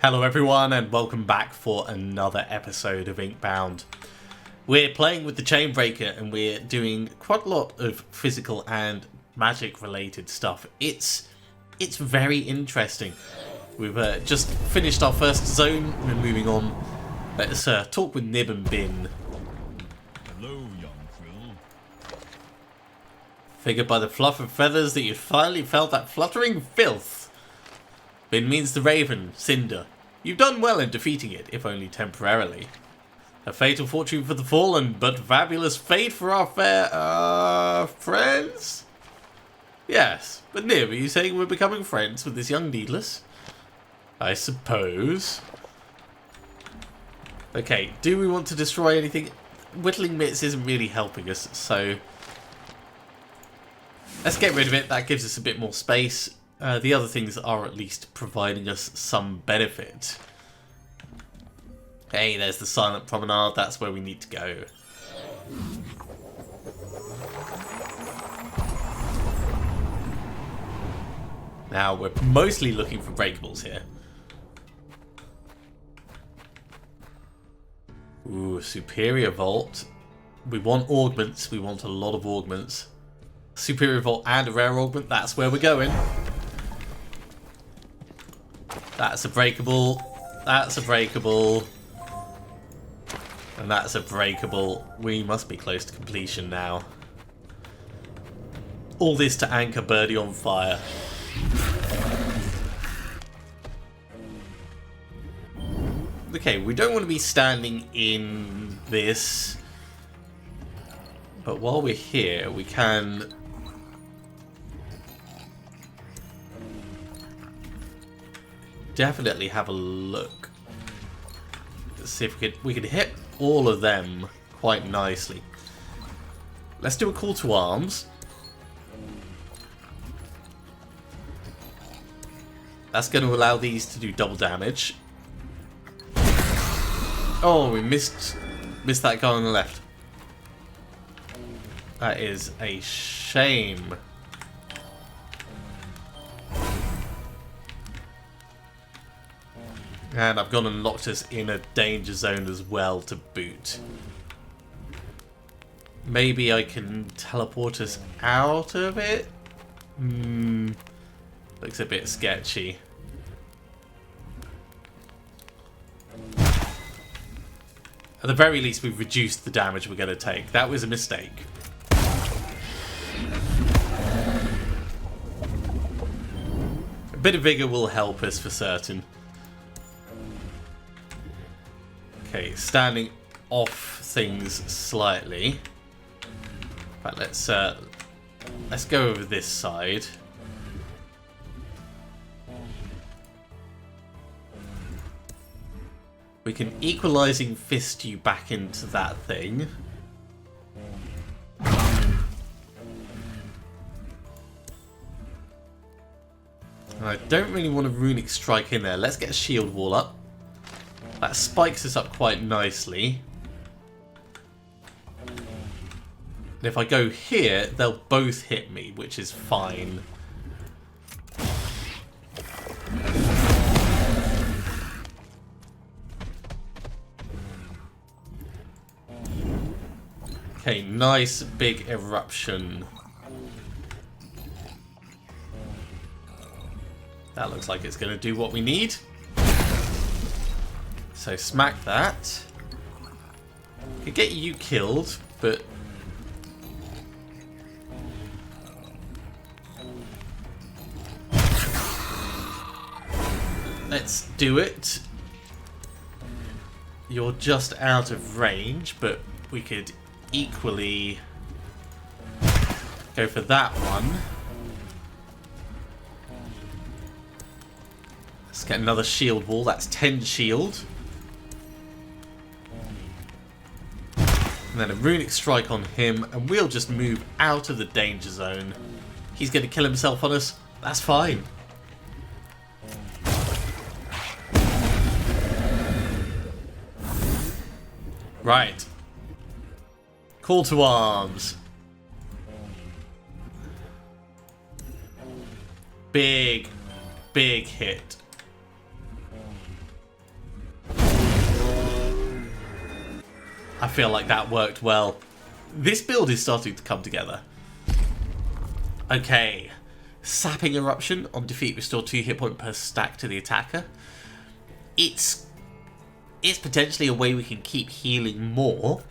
Hello everyone and welcome back for another episode of Inkbound. We're playing with the Chainbreaker and we're doing quite a lot of physical and magic related stuff. It's very interesting. We've just finished our first zone, we're moving on. Let's talk with Nib and Bin. Hello, young Quill. Figured by the fluff of feathers that you finally felt that fluttering filth. Bin means the Raven, Cinder. You've done well in defeating it, if only temporarily. A fatal fortune for the fallen, but fabulous fate for our fair, friends? Yes, but Nib, are you saying we're becoming friends with this young needless? I suppose. Okay, do we want to destroy anything? Whittling Mitts isn't really helping us, so let's get rid of it. That gives us a bit more space. The other things are at least providing us some benefit. Hey, there's the Silent Promenade. That's where we need to go. Now, we're mostly looking for breakables here. Ooh, Superior Vault. We want augments. We want a lot of augments. Superior Vault and a rare augment. That's where we're going. That's a breakable. That's a breakable. And that's a breakable. We must be close to completion now. All this to anchor Birdie on fire. Okay, we don't want to be standing in this. But while we're here, we can definitely have a look. Let's see if we could hit all of them quite nicely. Let's do a call to arms. That's going to allow these to do double damage. Oh, we missed that guy on the left. That is a shame. And I've gone and locked us in a danger zone as well to boot. Maybe I can teleport us out of it? Looks a bit sketchy. At the very least, we've reduced the damage we're going to take. That was a mistake. A bit of vigor will help us for certain. Okay, standing off things slightly. Right, let's go over this side. We can equalizing fist you back into that thing. And I don't really want a runic strike in there. Let's get a shield wall up. That spikes us up quite nicely. And if I go here, they'll both hit me, which is fine. Okay, nice big eruption. That looks like it's going to do what we need. So smack that. Could get you killed, but let's do it. You're just out of range, but we could equally go for that one. Let's get another shield wall. That's 10 shield. And then a runic strike on him, and we'll just move out of the danger zone. He's going to kill himself on us. That's fine. Right. Call to arms. Big hit. I feel like that worked well. This build is starting to come together. Okay. Sapping Eruption. On defeat, restore 2 hit point per stack to the attacker. It's potentially a way we can keep healing more.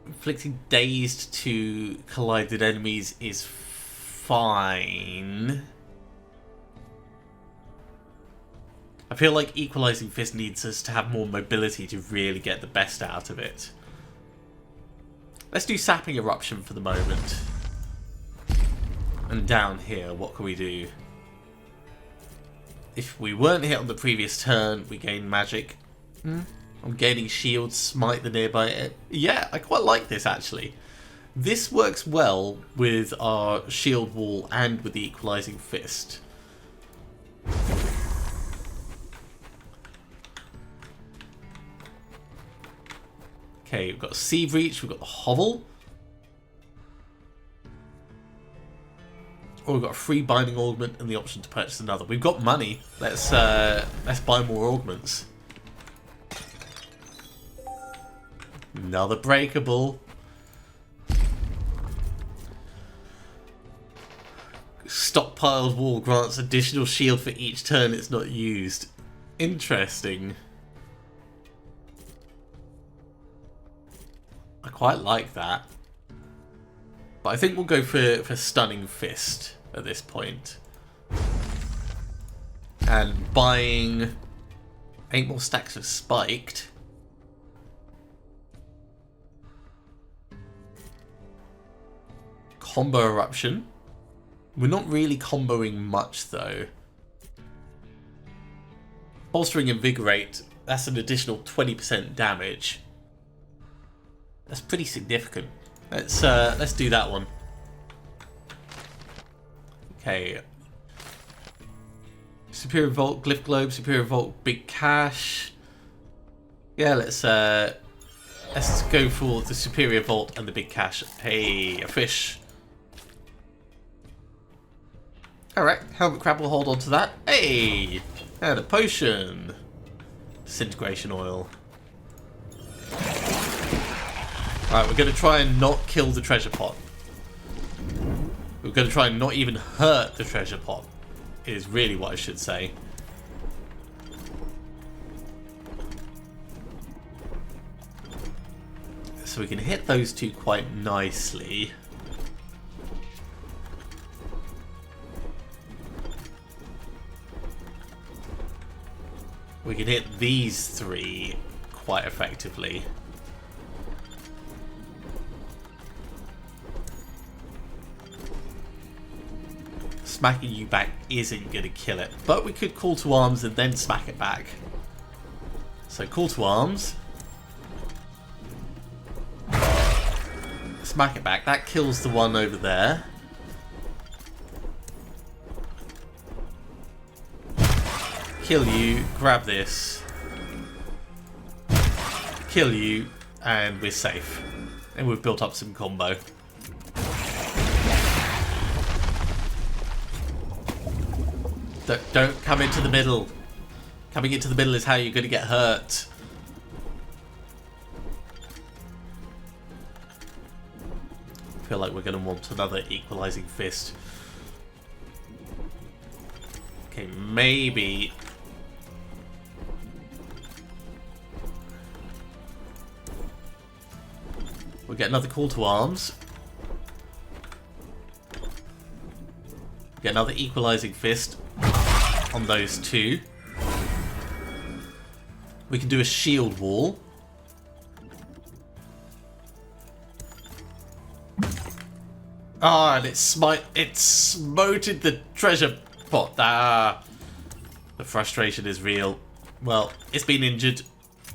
Inflicting dazed to collided enemies is fine. I feel like Equalizing Fist needs us to have more mobility to really get the best out of it. Let's do Sapping Eruption for the moment. And down here, what can we do? If we weren't hit on the previous turn, we gain magic. I'm gaining shield, smite the nearby. Yeah, I quite like this actually. This works well with our shield wall and with the Equalizing Fist. Okay, we've got Sea Breach, we've got the Hovel. Or we've got a free Binding Augment and the option to purchase another. We've got money. Let's buy more augments. Another breakable. Stockpiled wall grants additional shield for each turn it's not used. Interesting. I quite like that. But I think we'll go for Stunning Fist at this point. And buying 8 more stacks of Spiked. Combo Eruption. We're not really comboing much though. Bolstering Invigorate, that's an additional 20% damage. That's pretty significant. Let's do that one. Okay. Superior Vault, Glyph Globe, Superior Vault, Big Cash. Yeah, let's go for the Superior Vault and the Big Cash. Hey, a fish. Alright, Helmet Crab will hold on to that. Hey! And a potion. Disintegration oil. Alright, we're going to try and not kill the treasure pot. We're going to try and not even hurt the treasure pot, is really what I should say. So we can hit those two quite nicely. We can hit these 3 quite effectively. Smacking you back isn't going to kill it, but we could call to arms and then smack it back. So call to arms. Smack it back. That kills the one over there. Kill you, grab this, kill you, and we're safe. And we've built up some combo. Don't come into the middle. Coming into the middle is how you're going to get hurt. I feel like we're going to want another Equalizing Fist. Okay, maybe... we'll get another call to arms. Get another Equalizing Fist on those 2. We can do a shield wall. Ah, and it smoted the treasure pot. Ah, the frustration is real. Well, it's been injured.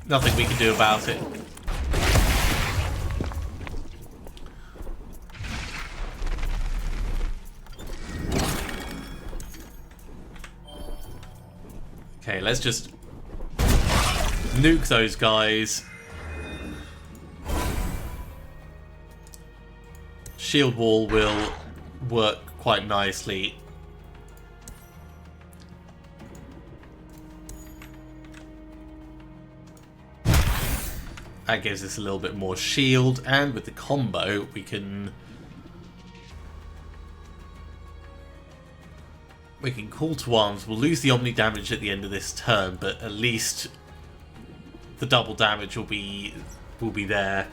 Nothing we can do about it. Okay, let's just nuke those guys. Shield wall will work quite nicely. That gives us a little bit more shield, and with the combo we can call to arms. We'll lose the Omni damage at the end of this turn, but at least the double damage will be there.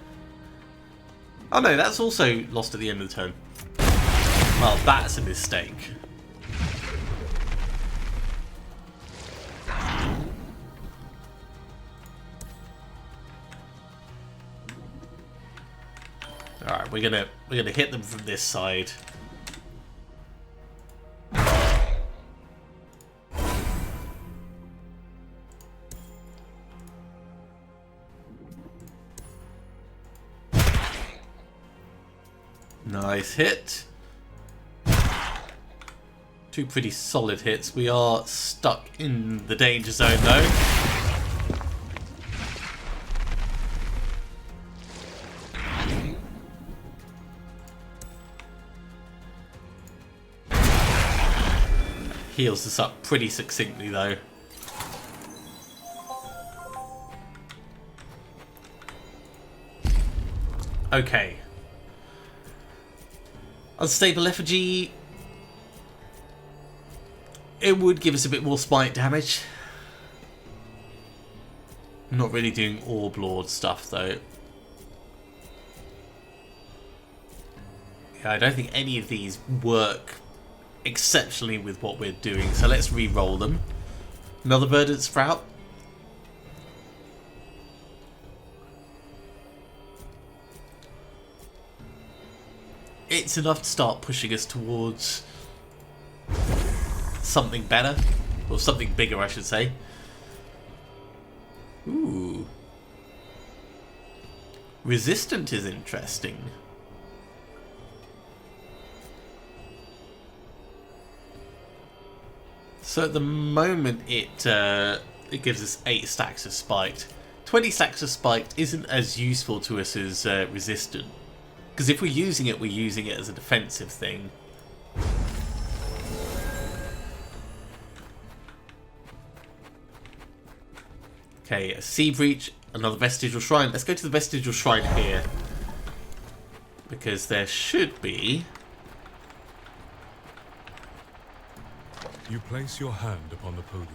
Oh no, that's also lost at the end of the turn. Well, that's a mistake. Alright, we're gonna hit them from this side. Nice hit. Two pretty solid hits. We are stuck in the danger zone though. Heals us up pretty succinctly though. Okay. Unstable effigy. It would give us a bit more smite damage. Not really doing Orb Lord stuff though. Yeah, I don't think any of these work exceptionally with what we're doing, so let's re-roll them. Another Verdant Sprout. It's enough to start pushing us towards something better, or something bigger I should say. Ooh. Resistant is interesting. So at the moment it gives us 8 stacks of spiked. 20 stacks of spiked isn't as useful to us as resistant. Because if we're using it as a defensive thing. Okay, a Sea Breach, another Vestigial Shrine. Let's go to the Vestigial Shrine here. Because there should be... You place your hand upon the podium,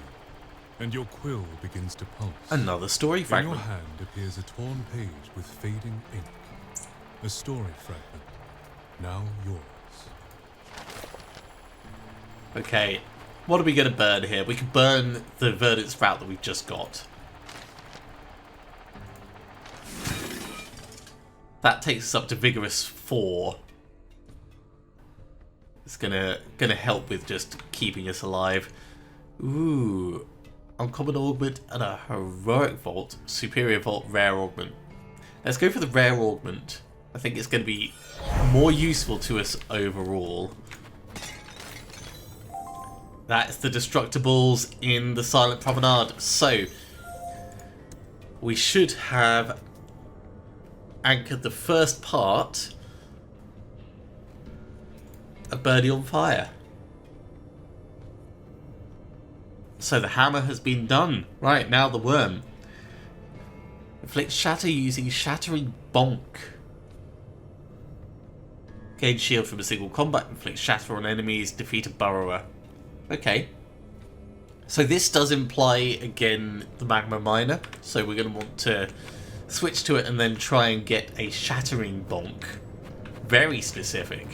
and your quill begins to pulse. Another story fragment. In your hand appears a torn page with fading ink. A story fragment, now yours. Okay, what are we going to burn here? We can burn the Verdant Sprout that we've just got. That takes us up to Vigorous 4. It's gonna help with just keeping us alive. Ooh, Uncommon Augment and a Heroic Vault, Superior Vault, Rare Augment. Let's go for the Rare Augment. I think it's going to be more useful to us overall. That's the Destructibles in the Silent Promenade. So, we should have anchored the first part of Birdie on Fire. So the hammer has been done. Right, now the worm. Inflict shatter using Shattering Bonk. Gain shield from a single combat, inflict shatter on enemies, defeat a burrower. Okay. So this does imply, again, the Magma Miner. So we're going to want to switch to it and then try and get a Shattering Bonk. Very specific.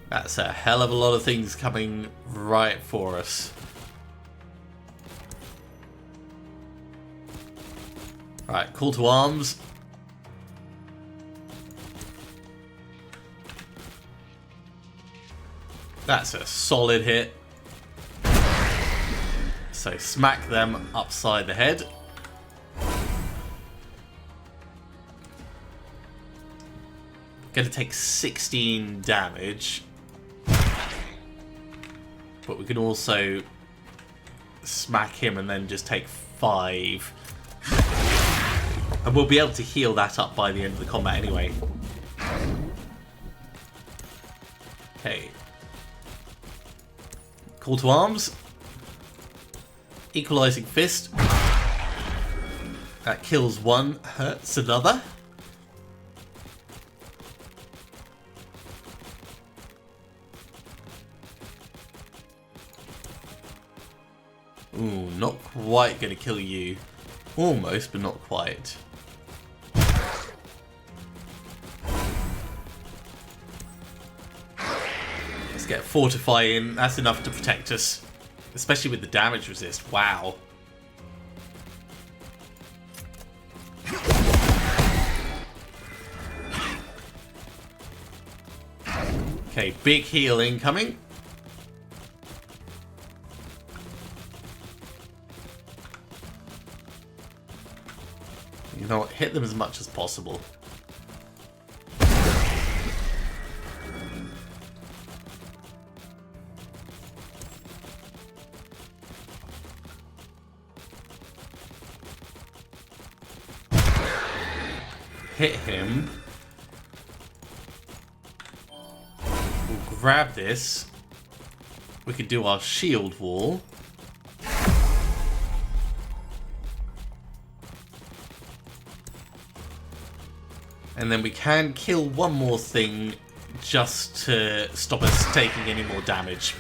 That's a hell of a lot of things coming right for us. Alright, call to arms. That's a solid hit. So smack them upside the head. Going to take 16 damage. But we can also smack him and then just take 5. And we'll be able to heal that up by the end of the combat anyway. Okay. Call to arms. Equalizing Fist. That kills one, hurts another. Ooh, not quite gonna kill you. Almost, but not quite. Let's get Fortify in. That's enough to protect us. Especially with the damage resist. Wow. Okay, big heal incoming. You know what? Hit them as much as possible. Hit him. We'll grab this. We can do our shield wall. And then we can kill one more thing just to stop us taking any more damage.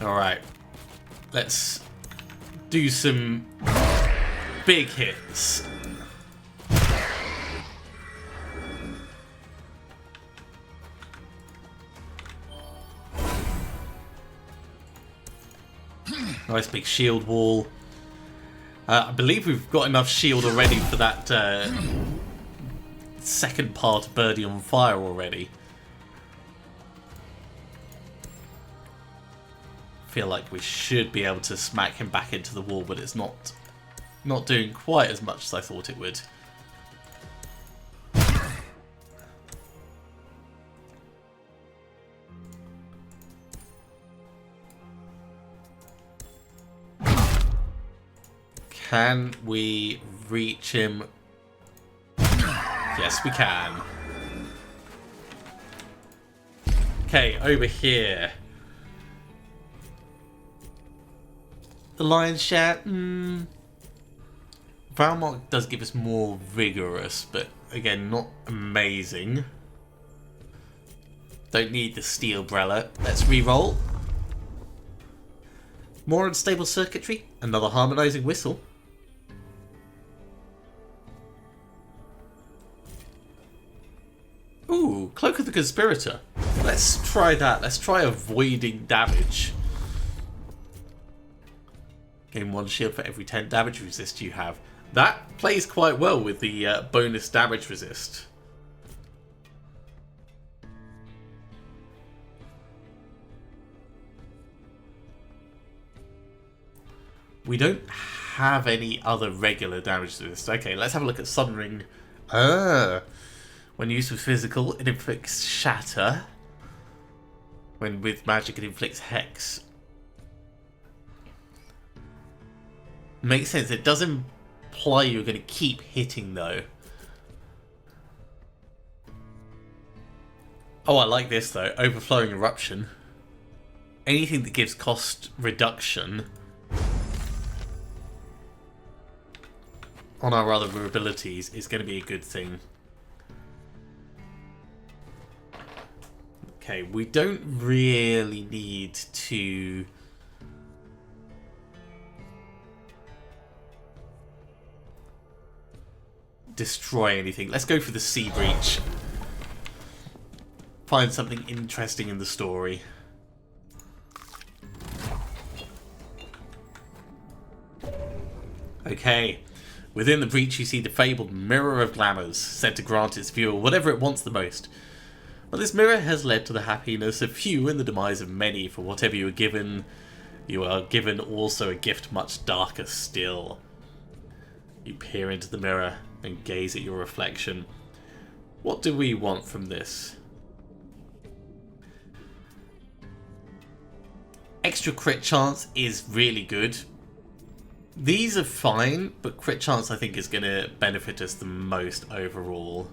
Alright. Let's do some big hits. Nice big shield wall. I believe we've got enough shield already for that second part of Birdie on Fire already. Feel like we should be able to smack him back into the wall, but it's not doing quite as much as I thought it would. Can we reach him? Yes, we can. Okay, over here. The lion's share. Valmark does give us more vigorous, but again, not amazing. Don't need the steel umbrella. Let's re-roll. More unstable circuitry. Another harmonizing whistle. Ooh, Cloak of the Conspirator. Let's try that. Let's try avoiding damage. Gain 1 shield for every 10 damage resist you have. That plays quite well with the bonus damage resist. We don't have any other regular damage resist. Okay, let's have a look at Sun Ring. When used with physical, it inflicts shatter. When with magic, it inflicts hex. Makes sense. It does imply you're going to keep hitting, though. Oh, I like this, though. Overflowing Eruption. Anything that gives cost reduction on our other abilities is going to be a good thing. Okay, we don't really need to destroy anything. Let's go for the Sea Breach. Find something interesting in the story. Okay. Within the breach you see the fabled Mirror of Glamours, said to grant its viewer whatever it wants the most. But this mirror has led to the happiness of few and the demise of many. For whatever you are given also a gift much darker still. You peer into the mirror and gaze at your reflection. What do we want from this? Extra crit chance is really good. These are fine, but crit chance I think is going to benefit us the most overall.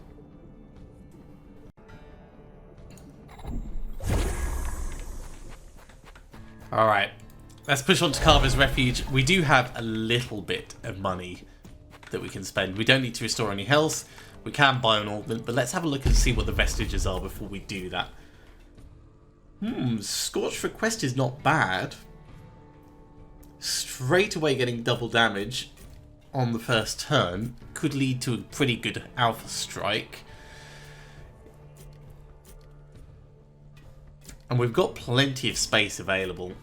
Alright, let's push on to Carver's Refuge. We do have a little bit of money that we can spend. We don't need to restore any health. We can buy an augment, but let's have a look and see what the vestiges are before we do that. Scorched Request is not bad. Straight away getting double damage on the first turn could lead to a pretty good alpha strike. And we've got plenty of space available.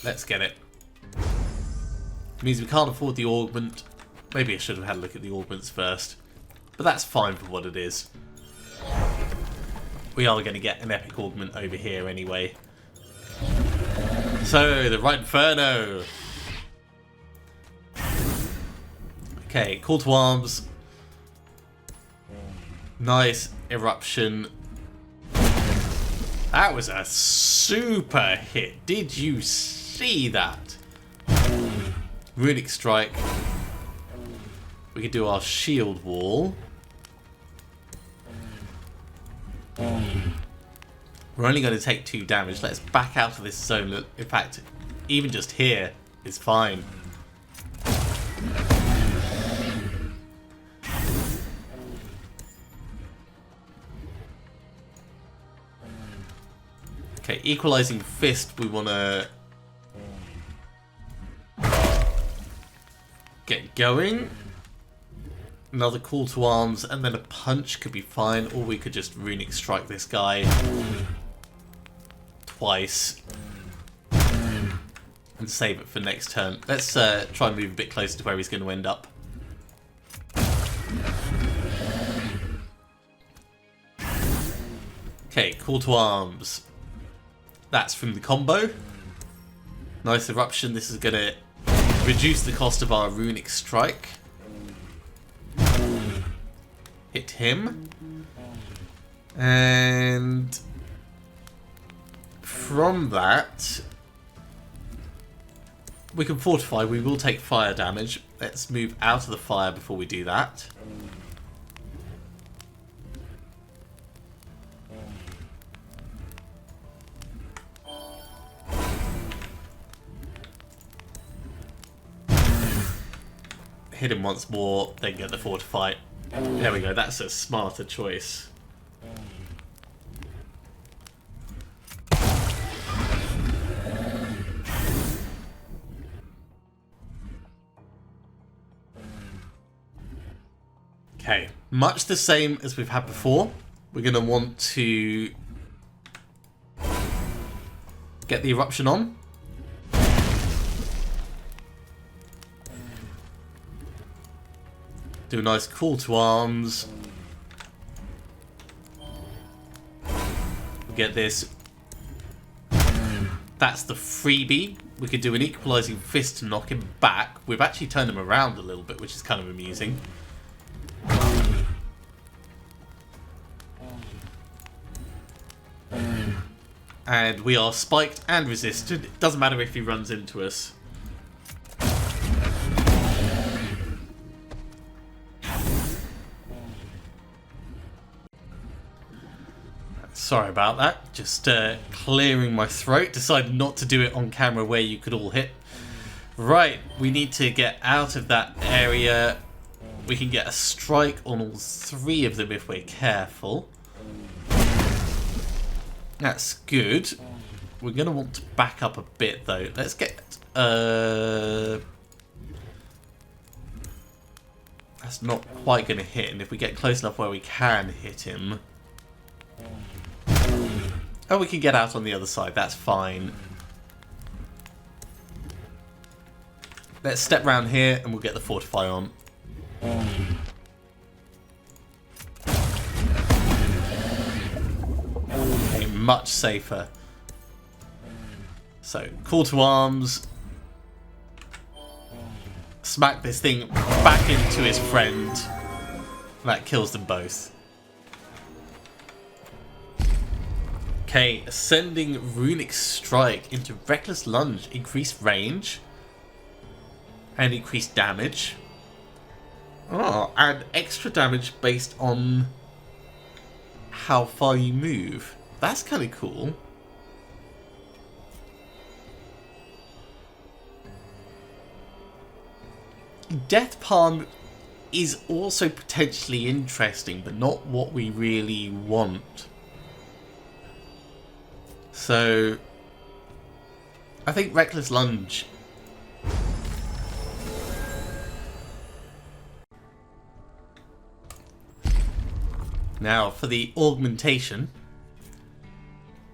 Let's get it. It means we can't afford the augment. Maybe I should have had a look at the augments first. But that's fine for what it is. We are going to get an epic augment over here anyway. So, the Right Inferno. Okay, Call to Arms. Nice Eruption. That was a super hit. Did you see that? Runic Strike. We could do our Shield Wall. We're only going to take 2 damage. Let's back out of this zone. In fact, even just here is fine. Okay, Equalizing Fist, we want to get going. Another Call to Arms, and then a Punch could be fine, or we could just Runic Strike this guy twice and save it for next turn. Let's try and move a bit closer to where he's going to end up. Okay, Call to Arms. That's from the combo. Nice Eruption. This is going to reduce the cost of our Runic Strike. Hit him. And from that, we can fortify. We will take fire damage. Let's move out of the fire before we do that. Hit him once more, then get the fortify. There we go, that's a smarter choice. Okay, much the same as we've had before. We're going to want to get the Eruption on. Do a nice Call to Arms. Get this. That's the freebie. We could do an Equalizing Fist to knock him back. We've actually turned him around a little bit, which is kind of amusing. And we are spiked and resisted. It doesn't matter if he runs into us. Sorry about that. Just clearing my throat. Decided not to do it on camera where you could all hit. Right, we need to get out of that area. We can get a strike on all 3 of them if we're careful. That's good. We're going to want to back up a bit though. Let's get... That's not quite going to hit. And if we get close enough where we can hit him... Oh, we can get out on the other side. That's fine. Let's step round here and we'll get the fortify on. Okay, much safer. So, Call to Arms. Smack this thing back into his friend. That kills them both. Okay, Ascending Runic Strike into Reckless Lunge. Increased range. And increased damage. Oh, and extra damage based on how far you move. That's kind of cool. Death Palm is also potentially interesting, but not what we really want. So I think Reckless Lunge. Now for the augmentation.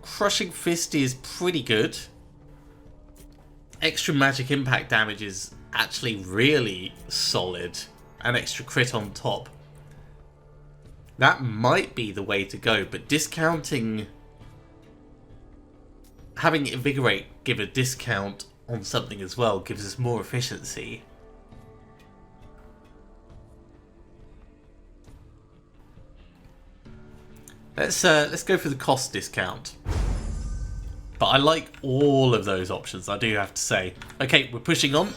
Crushing Fist is pretty good. Extra magic impact damage is actually really solid. An extra crit on top. That might be the way to go, but discounting... Having Invigorate give a discount on something as well gives us more efficiency. Let's go for the cost discount. But I like all of those options, I do have to say. Okay, we're pushing on.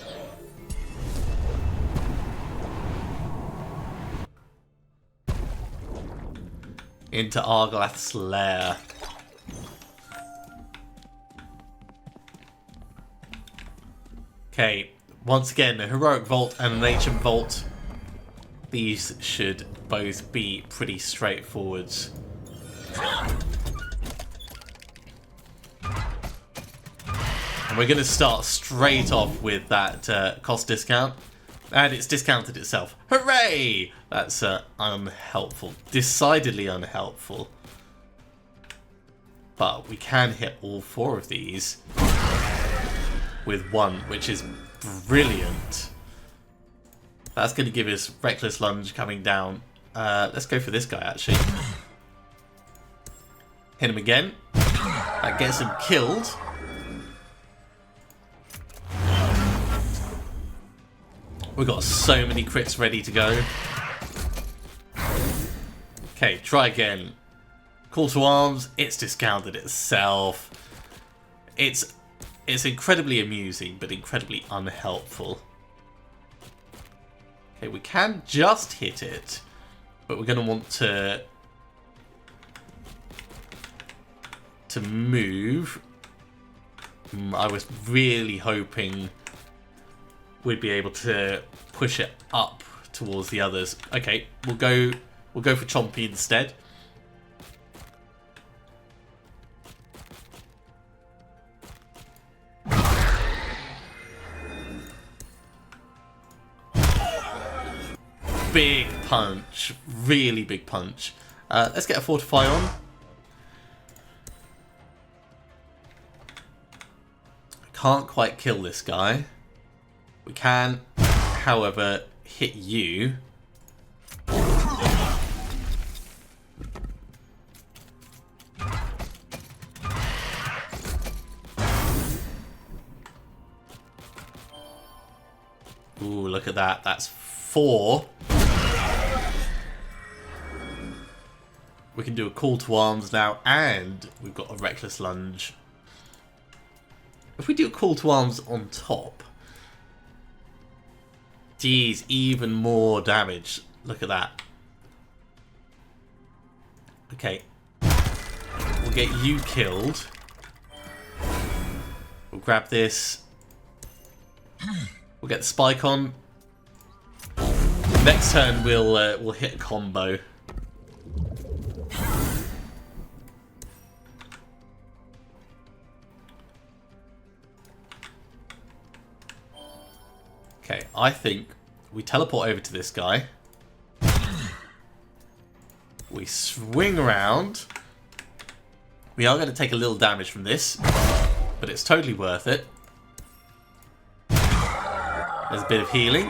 Into Arglath's lair. Okay, once again, a Heroic Vault and an Ancient Vault. These should both be pretty straightforward. And we're going to start straight off with that cost discount. And it's discounted itself. Hooray! That's unhelpful. Decidedly unhelpful. But we can hit all four of these with one, which is brilliant. That's going to give us Reckless Lunge coming down. Let's go for this guy, actually. Hit him again. That gets him killed. We've got so many crits ready to go. Okay, try again. Call to Arms. It's discounted itself. It's incredibly amusing, but incredibly unhelpful. Okay, we can just hit it, but we're going to want to move. I was really hoping we'd be able to push it up towards the others. Okay, we'll go for Chompy instead. Big punch, really big punch. Let's get a Fortify on. Can't quite kill this guy. We can, however, hit you. Ooh, look at that. That's 4. We can do a Call to Arms now, and we've got a Reckless Lunge. If we do a Call to Arms on top... Geez, even more damage. Look at that. Okay. We'll get you killed. We'll grab this. We'll get the spike on. Next turn we'll hit a combo. Okay, I think we teleport over to this guy. We swing around. We are going to take a little damage from this, but it's totally worth it. There's a bit of healing.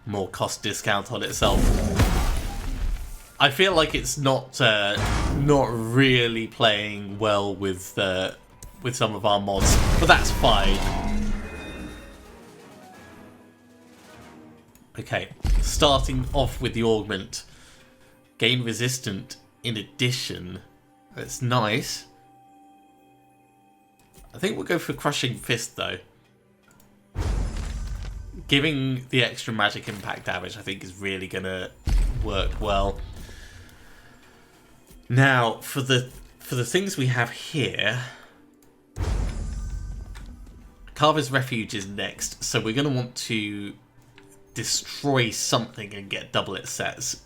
More cost discount on itself. I feel like it's not really playing well with some of our mods, but that's fine. Okay, starting off with the augment. Gain resistant in addition. That's nice. I think we'll go for Crushing Fist though. giving the extra magic impact damage, I think, is really going to work well. Now, for the things we have here, Carver's Refuge is next, so we're going to want to destroy something and get double its sets.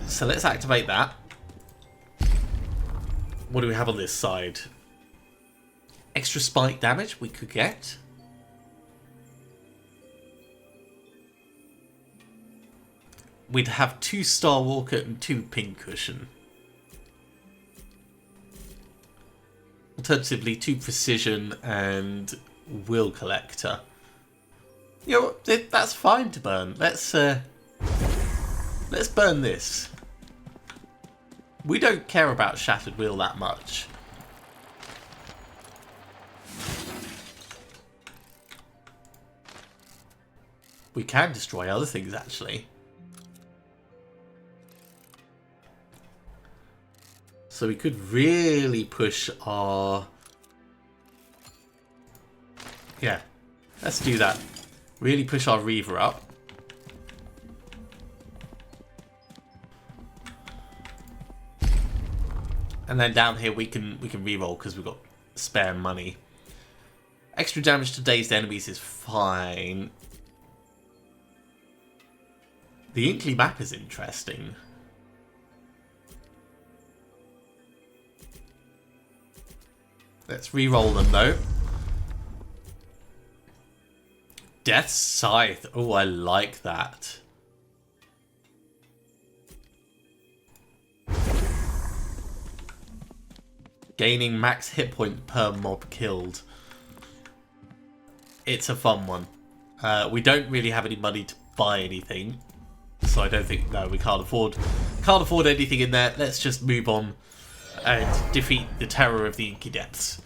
So let's activate that. What do we have on this side? Extra spike damage we could get. We'd have 2 Star Walker and 2 Pincushion. Alternatively, 2 Precision and Will Collector. You know, that's fine to burn. Let's burn this. We don't care about Shattered Will that much. We can destroy other things, actually. So we could really push our... Yeah, let's do that. Really push our Reaver up. And then down here we can reroll because we've got spare money. Extra damage to dazed enemies is fine. The Inkly map is interesting. Let's reroll them though. Death's Scythe. Oh, I like that. Gaining max hit point per mob killed. It's a fun one. We don't really have any money to buy anything, so I don't think... No, we can't afford anything in there. Let's just move on and defeat the terror of the Inky Depths.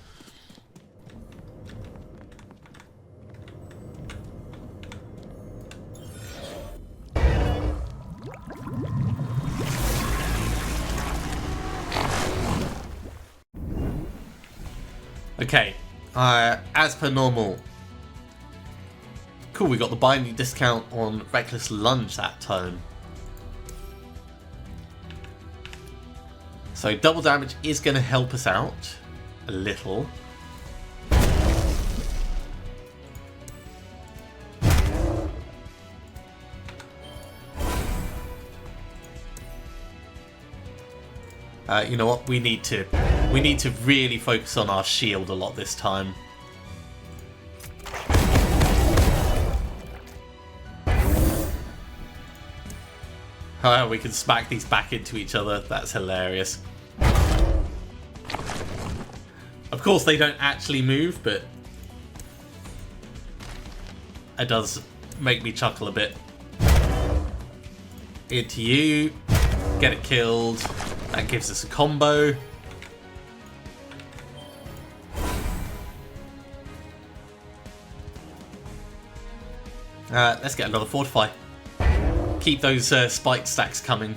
Okay, as per normal. Cool, we got the binding discount on Reckless Lunge that time. So double damage is going to help us out a little. You know what? We need to really focus on our shield a lot this time. However, we can smack these back into each other. That's hilarious. Of course, they don't actually move, but it does make me chuckle a bit. Into you. Get it killed. That gives us a combo. Let's get another Fortify. Keep those spike stacks coming.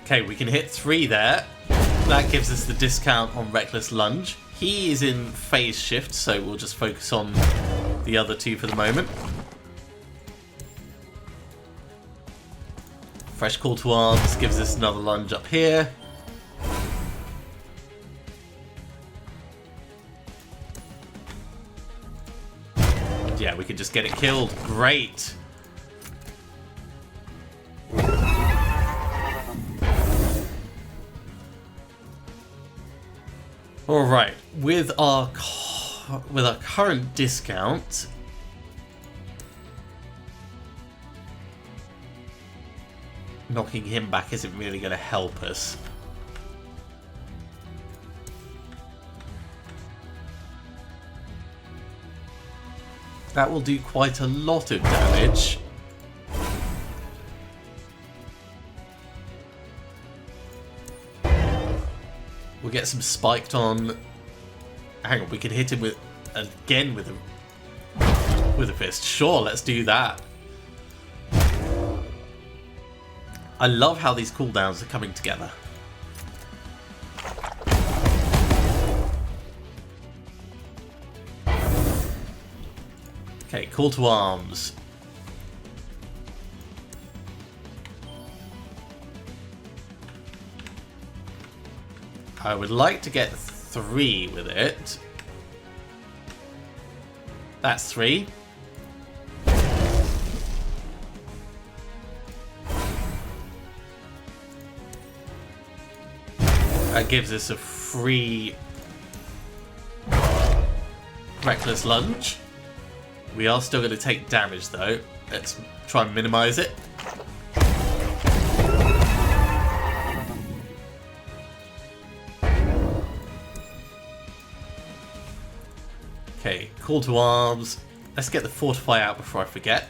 Okay, we can hit 3 there. That gives us the discount on Reckless Lunge. He is in phase shift, so we'll just focus on the other 2 for the moment. Fresh Call to Arms gives us another lunge up here. Yeah, we can just get it killed. Great. All right, with our current discount, knocking him back isn't really going to help us. That will do quite a lot of damage. We'll get some spiked on. Hang on, we can hit him with again with a fist. Sure, let's do that. I love how these cooldowns are coming together. Okay, call to arms. I would like to get 3 with it. That's 3. That gives us a free reckless lunge. We are still going to take damage though. Let's try and minimize it. Okay, call to arms. Let's get the fortify out before I forget.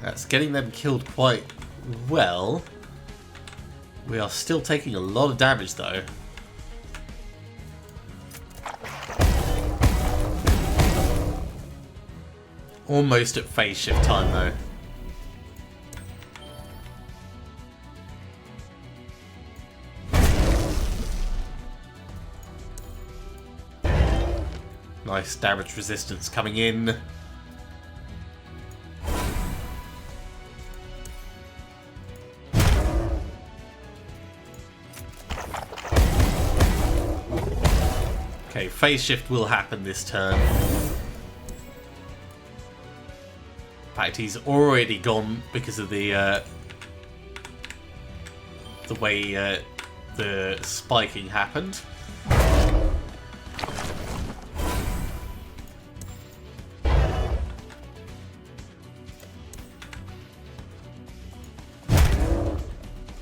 That's getting them killed quite well. We are still taking a lot of damage though. Almost at phase shift time though. Nice damage resistance coming in. Okay, phase shift will happen this turn. In fact, he's already gone because of the way the spiking happened.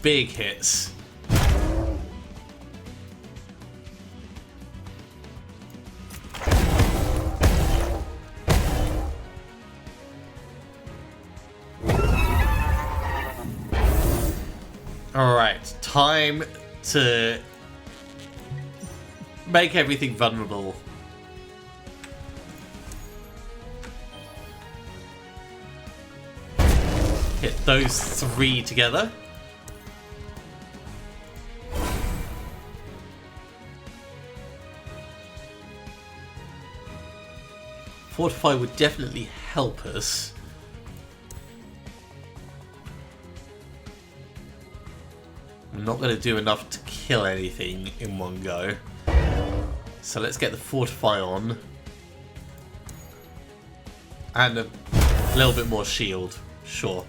Big hits. Alright, time to make everything vulnerable. Hit those 3 together. Fortify would definitely help us. I'm not going to do enough to kill anything in one go. So let's get the Fortify on. And a little bit more shield, sure.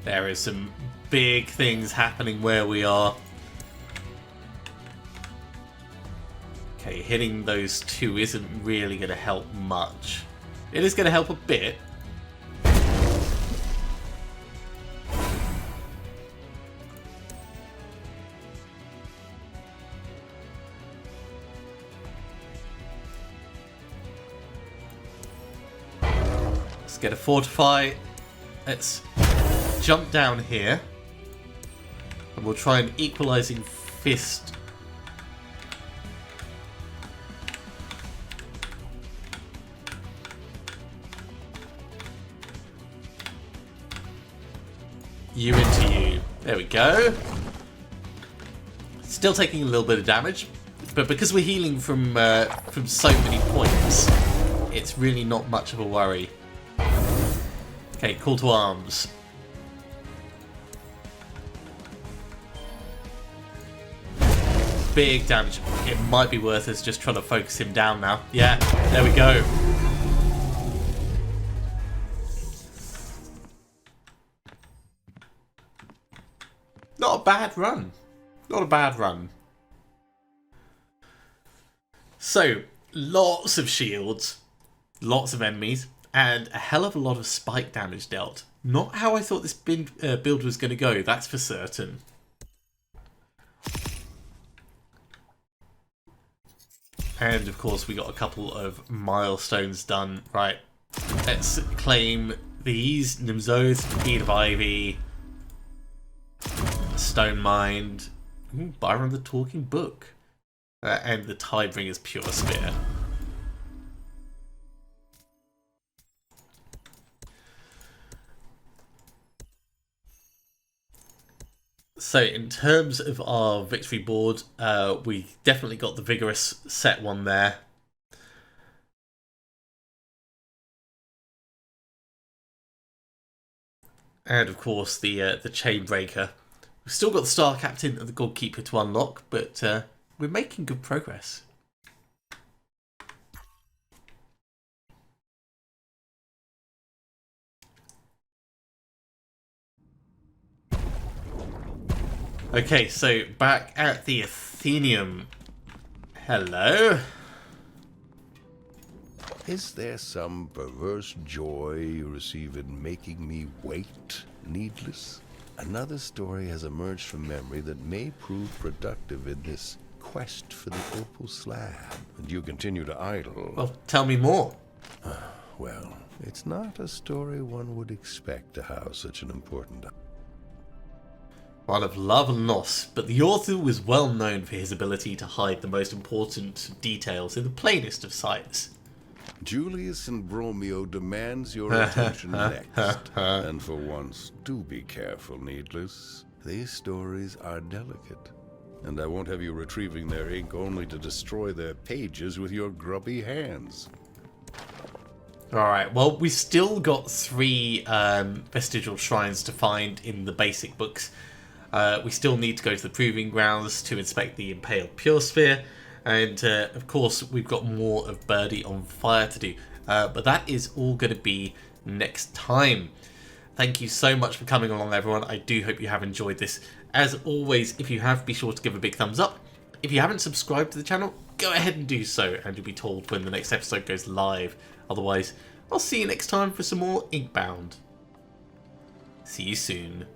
There is some big things happening where we are. Okay, hitting those 2 isn't really going to help much. It is going to help a bit. Let's get a Fortify. Let's jump down here. And we'll try an equalizing fist. You into you. There we go. Still taking a little bit of damage, but because we're healing from so many points, it's really not much of a worry. Okay, call to arms. Big damage. It might be worth us just trying to focus him down now. Yeah, there we go. Not a bad run. Not a bad run. So, lots of shields, lots of enemies, and a hell of a lot of spike damage dealt. Not how I thought this build was going to go, that's for certain. And of course we got a couple of milestones done. Right, let's claim these. Nimzoth, Bead of Ivy, Stone Mind, Byron the Talking Book, and the Tidebringer's Pure Spear. So in terms of our victory board, we definitely got the Vigorous set one there. And of course the Chainbreaker. We've still got the Star Captain and the Godkeeper to unlock, but we're making good progress. Okay, so back at the Athenium. Hello. Is there some perverse joy you receive in making me wait, needless? Another story has emerged from memory that may prove productive in this quest for the opal slab, and you continue to idle. Well, tell me more. Well, it's not a story one would expect to house such an important... One of love and loss, but the author was well known for his ability to hide the most important details in the plainest of sights. Julius and Bromeo demands your attention next. And for once, do be careful, Needless. These stories are delicate, and I won't have you retrieving their ink only to destroy their pages with your grubby hands. Alright, well, we've still got 3 vestigial shrines to find in the basic books. We still need to go to the Proving Grounds to inspect the Impaled Pure Sphere. And, of course, we've got more of Birdie on Fire to do. But that is all going to be next time. Thank you so much for coming along, everyone. I do hope you have enjoyed this. As always, if you have, be sure to give a big thumbs up. If you haven't subscribed to the channel, go ahead and do so, and you'll be told when the next episode goes live. Otherwise, I'll see you next time for some more Inkbound. See you soon.